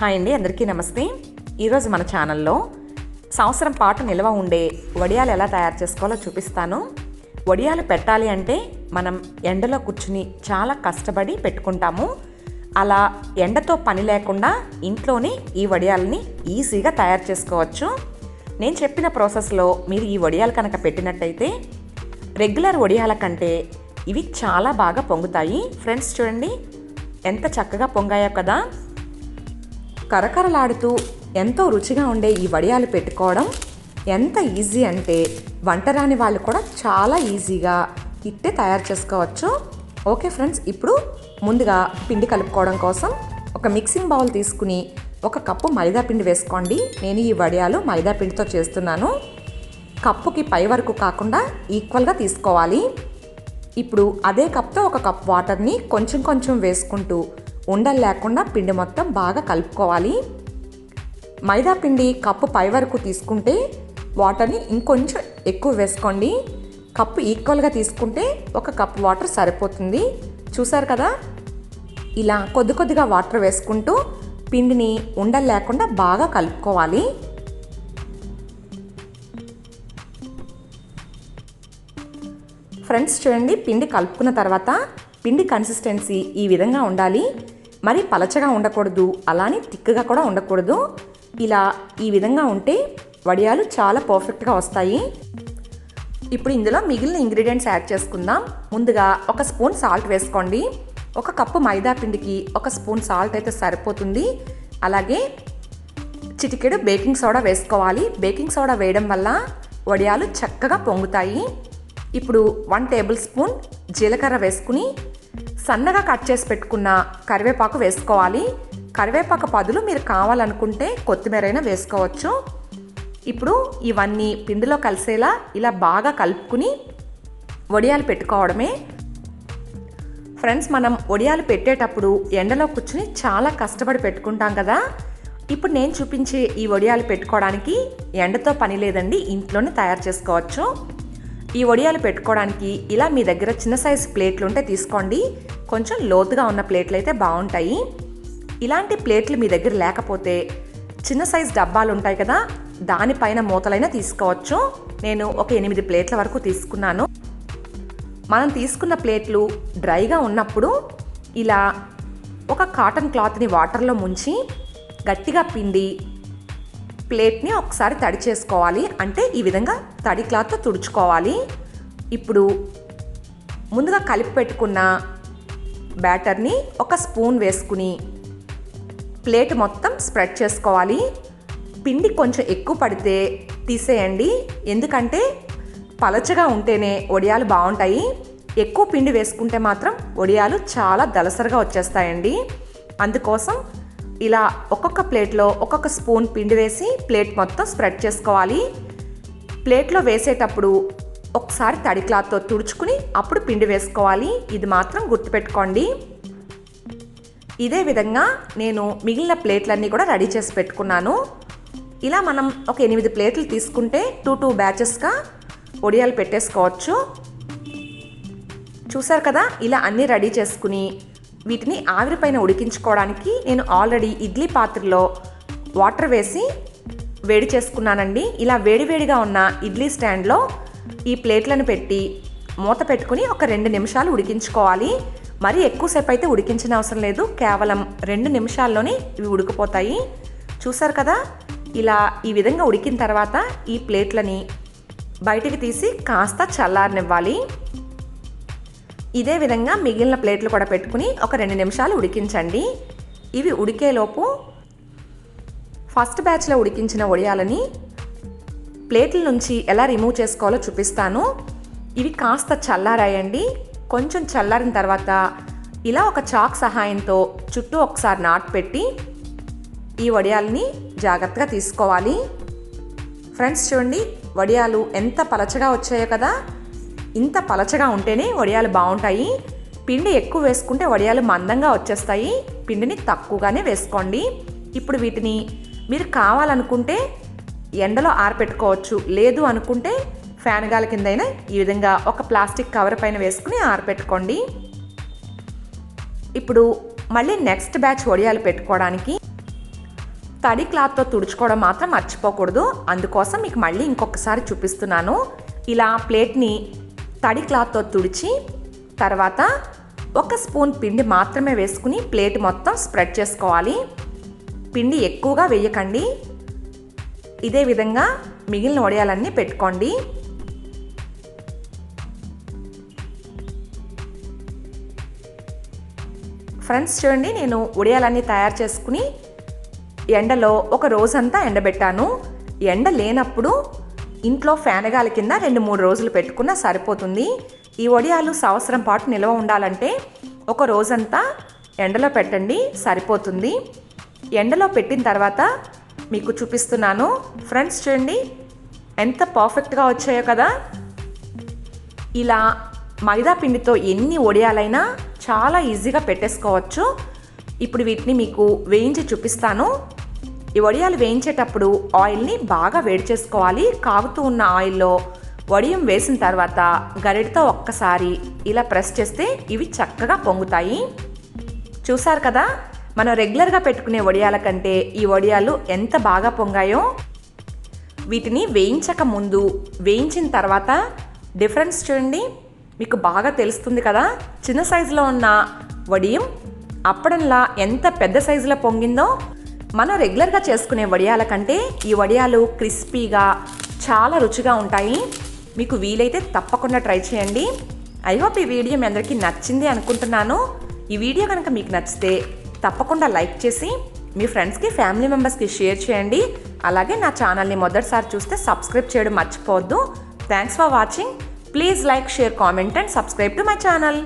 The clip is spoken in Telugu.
హాయ్ అండి, అందరికీ నమస్తే. ఈరోజు మన ఛానల్లో సంవత్సరం పాటు నిల్వ ఉండే వడియాలు ఎలా తయారు చేసుకోవాలో చూపిస్తాను. వడియాలు పెట్టాలి అంటే మనం ఎండలో కూర్చుని చాలా కష్టపడి పెట్టుకుంటాము. అలా ఎండతో పని లేకుండా ఇంట్లోనే ఈ వడియాలని ఈజీగా తయారు చేసుకోవచ్చు. నేను చెప్పిన ప్రాసెస్లో మీరు ఈ వడియాలు కనుక పెట్టినట్టయితే రెగ్యులర్ వడియాల కంటే ఇవి చాలా బాగా పొంగుతాయి. ఫ్రెండ్స్ చూడండి ఎంత చక్కగా పొంగాయో కదా. కరకరలాడుతూ ఎంతో రుచిగా ఉండే ఈ వడియాలు పెట్టుకోవడం ఎంత ఈజీ అంటే వంట రాని వాళ్ళు కూడా చాలా ఈజీగా ఇట్టే తయారు చేసుకోవచ్చు. ఓకే ఫ్రెండ్స్, ఇప్పుడు ముందుగా పిండి కలుపుకోవడం కోసం ఒక మిక్సింగ్ బౌల్ తీసుకుని 1 కప్పు మైదా పిండి వేసుకోండి. నేను ఈ వడియాలు మైదా పిండితో చేస్తున్నాను. కప్పుకి పై వరకు కాకుండా ఈక్వల్గా తీసుకోవాలి. ఇప్పుడు అదే కప్తో 1 కప్ వాటర్ని కొంచెం కొంచెం వేసుకుంటూ ఉండలు లేకుండా పిండి మొత్తం బాగా కలుపుకోవాలి. మైదా పిండి కప్పు పై వరకు తీసుకుంటే వాటర్ని ఇంకొంచెం ఎక్కువ వేసుకోండి. కప్పు ఈక్వల్గా తీసుకుంటే 1 కప్ వాటర్ సరిపోతుంది. చూసారు కదా, ఇలా కొద్ది కొద్దిగా వాటర్ వేసుకుంటూ పిండిని ఉండలు లేకుండా బాగా కలుపుకోవాలి. ఫ్రెండ్స్ చూడండి, పిండి కలుపుకున్న తర్వాత పిండి కన్సిస్టెన్సీ ఈ విధంగా ఉండాలి. మరి పలచగా ఉండకూడదు, అలానే తిక్కుగా కూడా ఉండకూడదు. ఇలా ఈ విధంగా ఉంటే వడియాలు చాలా పర్ఫెక్ట్గా వస్తాయి. ఇప్పుడు ఇందులో మిగిలిన ఇంగ్రీడియంట్స్ యాడ్ చేసుకుందాం. ముందుగా 1 స్పూన్ సాల్ట్ వేసుకోండి. 1 కప్పు మైదా పిండికి 1 స్పూన్ సాల్ట్ అయితే సరిపోతుంది. అలాగే చిటికెడు బేకింగ్ సోడా వేసుకోవాలి. బేకింగ్ సోడా వేయడం వల్ల వడియాలు చక్కగా పొంగుతాయి. ఇప్పుడు 1 టేబుల్ స్పూన్ జీలకర్ర వేసుకుని సన్నగా కట్ చేసి పెట్టుకున్న కరివేపాకు వేసుకోవాలి. కరివేపాకు బదులు మీరు కావాలనుకుంటే కొత్తిమీరైనా వేసుకోవచ్చు. ఇప్పుడు ఇవన్నీ పిండిలో కలిసేలా ఇలా బాగా కలుపుకుని వడియాలు పెట్టుకోవడమే. ఫ్రెండ్స్, మనం వడియాలు పెట్టేటప్పుడు ఎండలో కూర్చుని చాలా కష్టపడి పెట్టుకుంటాం కదా. ఇప్పుడు నేను చూపించే ఈ వడియాలు పెట్టుకోవడానికి ఎండతో పని లేదండి, ఇంట్లోనే తయారు చేసుకోవచ్చు. ఈ వడియాలు పెట్టుకోవడానికి ఇలా మీ దగ్గర చిన్న సైజు ప్లేట్లు ఉంటే తీసుకోండి. కొంచెం లోతుగా ఉన్న ప్లేట్లు అయితే బాగుంటాయి. ఇలాంటి ప్లేట్లు మీ దగ్గర లేకపోతే చిన్న సైజు డబ్బాలు ఉంటాయి కదా, దానిపైన మూతలైనా తీసుకోవచ్చు. నేను ఒక 8 ప్లేట్ల వరకు తీసుకున్నాను. మనం తీసుకున్న ప్లేట్లు డ్రైగా ఉన్నప్పుడు ఇలా ఒక కాటన్ క్లాత్ని వాటర్లో ముంచి గట్టిగా పిండి ప్లేట్ని ఒకసారి తడి చేసుకోవాలి. అంటే ఈ విధంగా తడి క్లాత్తో తుడుచుకోవాలి. ఇప్పుడు ముందుగా కలిపి పెట్టుకున్న బ్యాటర్ని 1 స్పూన్ వేసుకుని ప్లేట్ మొత్తం స్ప్రెడ్ చేసుకోవాలి. పిండి కొంచెం ఎక్కువ పడితే తీసేయండి, ఎందుకంటే పలచగా ఉంటేనే వడియాలు బాగుంటాయి. ఎక్కువ పిండి వేసుకుంటే మాత్రం వడియాలు చాలా దలసరిగా వచ్చేస్తాయండి. అందుకోసం ఇలా ఒక్కొక్క ప్లేట్లో 1 స్పూన్ పిండి వేసి ప్లేట్ మొత్తం స్ప్రెడ్ చేసుకోవాలి. ప్లేట్లో వేసేటప్పుడు ఒకసారి తడి క్లాత్తో తుడుచుకుని అప్పుడు పిండి వేసుకోవాలి. ఇది మాత్రం గుర్తుపెట్టుకోండి. ఇదే విధంగా నేను మిగిలిన ప్లేట్లన్నీ కూడా రెడీ చేసి పెట్టుకున్నాను. ఇలా మనం ఒక 8 ప్లేట్లు తీసుకుంటే 2 బ్యాచెస్గా వడియాలు పెట్టేసుకోవచ్చు. చూసారు కదా, ఇలా అన్నీ రెడీ చేసుకుని వీటిని ఆవిరిపైన ఉడికించుకోవడానికి నేను ఆల్రెడీ ఇడ్లీ పాత్రలో వాటర్ వేసి వేడి చేసుకున్నానండి. ఇలా వేడివేడిగా ఉన్న ఇడ్లీ స్టాండ్లో ఈ ప్లేట్లను పెట్టి మూత పెట్టుకుని ఒక 2 నిమిషాలు ఉడికించుకోవాలి. మరి ఎక్కువసేపు అయితే ఉడికించిన అవసరం లేదు, కేవలం 2 నిమిషాల్లోనే ఇవి ఉడికిపోతాయి. చూసారు కదా, ఇలా ఈ విధంగా ఉడికిన తర్వాత ఈ ప్లేట్లని బయటికి తీసి కాస్త చల్లారనివ్వాలి. ఇదే విధంగా మిగిలిన ప్లేట్లు కూడా పెట్టుకుని ఒక 2 నిమిషాలు ఉడికించండి. ఇవి ఉడికేలోపు ఫస్ట్ బ్యాచ్లో ఉడికించిన వడియాలని ప్లేట్ల నుంచి ఎలా రిమూవ్ చేసుకోవాలో చూపిస్తాను. ఇవి కాస్త చల్లారాయండి. కొంచెం చల్లారిన తర్వాత ఇలా ఒక చాక్ సహాయంతో చుట్టూ ఒకసారి నాట్ పెట్టి ఈ వడియాలని జాగ్రత్తగా తీసుకోవాలి. ఫ్రెండ్స్ చూడండి, వడియాలు ఎంత పలచగా వచ్చాయో కదా. ఇంత పలచగా ఉంటేనే వడియాలు బాగుంటాయి. పిండి ఎక్కువ వేసుకుంటే వడియాలు మందంగా వచ్చేస్తాయి. పిండిని తక్కువగానే వేసుకోండి. ఇప్పుడు వీటిని మీరు కావాలనుకుంటే ఎండలో ఆరపెట్టుకోవచ్చు, లేదు అనుకుంటే ఫ్యాన్ గాలి కిందైనా ఈ విధంగా ఒక ప్లాస్టిక్ కవర్ పైన వేసుకుని ఆరపెట్టుకోండి. ఇప్పుడు మళ్ళీ నెక్స్ట్ బ్యాచ్ వడియాలు పెట్టుకోవడానికి తడి క్లాత్తో తుడుచుకోవడం మాత్రం మర్చిపోకూడదు. అందుకోసం మీకు మళ్ళీ ఇంకొకసారి చూపిస్తున్నాను. ఇలా ప్లేట్ని తడి క్లాత్తో తుడిచి తర్వాత 1 స్పూన్ పిండి మాత్రమే వేసుకుని ప్లేట్ మొత్తం స్ప్రెడ్ చేసుకోవాలి. పిండి ఎక్కువగా వేయకండి. ఇదే విధంగా మిగిలిన వడియాలన్నీ పెట్టుకోండి. ఫ్రెండ్స్ చూడండి, నేను వడియాలన్నీ తయారు చేసుకుని ఎండలో ఒక రోజంతా ఎండబెట్టాను. ఎండ లేనప్పుడు ఇంట్లో ఫ్యాన్ గాలి కింద 2-3 రోజులు పెట్టుకున్నా సరిపోతుంది. ఈ వడియాలు సంవత్సరం పాటు నిల్వ ఉండాలంటే ఒక రోజంతా ఎండలో పెట్టండి, సరిపోతుంది. ఎండలో పెట్టిన తర్వాత మీకు చూపిస్తున్నాను. ఫ్రెండ్స్ చూడండి ఎంత పర్ఫెక్ట్గా వచ్చాయో కదా. ఇలా మైదా పిండితో ఎన్ని వడియాలైనా చాలా ఈజీగా పెట్టేసుకోవచ్చు. ఇప్పుడు వీటిని మీకు వేయించి చూపిస్తాను. ఈ వడియాలు వేయించేటప్పుడు ఆయిల్ని బాగా వేడి చేసుకోవాలి. కాగుతూ ఉన్న ఆయిల్లో వడియం వేసిన తర్వాత గరిటతో ఒక్కసారి ఇలా ప్రెస్ చేస్తే ఇవి చక్కగా పొంగుతాయి. చూసారు కదా, మనం రెగ్యులర్గా పెట్టుకునే వడియాల కంటే ఈ వడియాలు ఎంత బాగా పొంగాయో. వీటిని వేయించక ముందు వేయించిన తర్వాత డిఫరెన్స్ చూడండి, మీకు బాగా తెలుస్తుంది కదా. చిన్న సైజులో ఉన్న వడియం అప్పడంలా ఎంత పెద్ద సైజులో పొంగిందో. మనం రెగ్యులర్గా చేసుకునే వడియాల కంటే ఈ వడియాలు క్రిస్పీగా చాలా రుచిగా ఉంటాయి. మీకు వీలైతే తప్పకుండా ట్రై చేయండి. ఐ హోప్ ఈ వీడియో మీ అందరికీ నచ్చింది అనుకుంటున్నాను. ఈ వీడియో కనుక మీకు నచ్చితే తప్పకుండా లైక్ చేసి మీ ఫ్రెండ్స్కి, ఫ్యామిలీ మెంబర్స్కి షేర్ చేయండి. అలాగే నా ఛానల్ని మొదటిసారి చూస్తే సబ్స్క్రైబ్ చేయడం మర్చిపోవద్దు. Thanks for watching. Please like, share, comment and subscribe to my channel.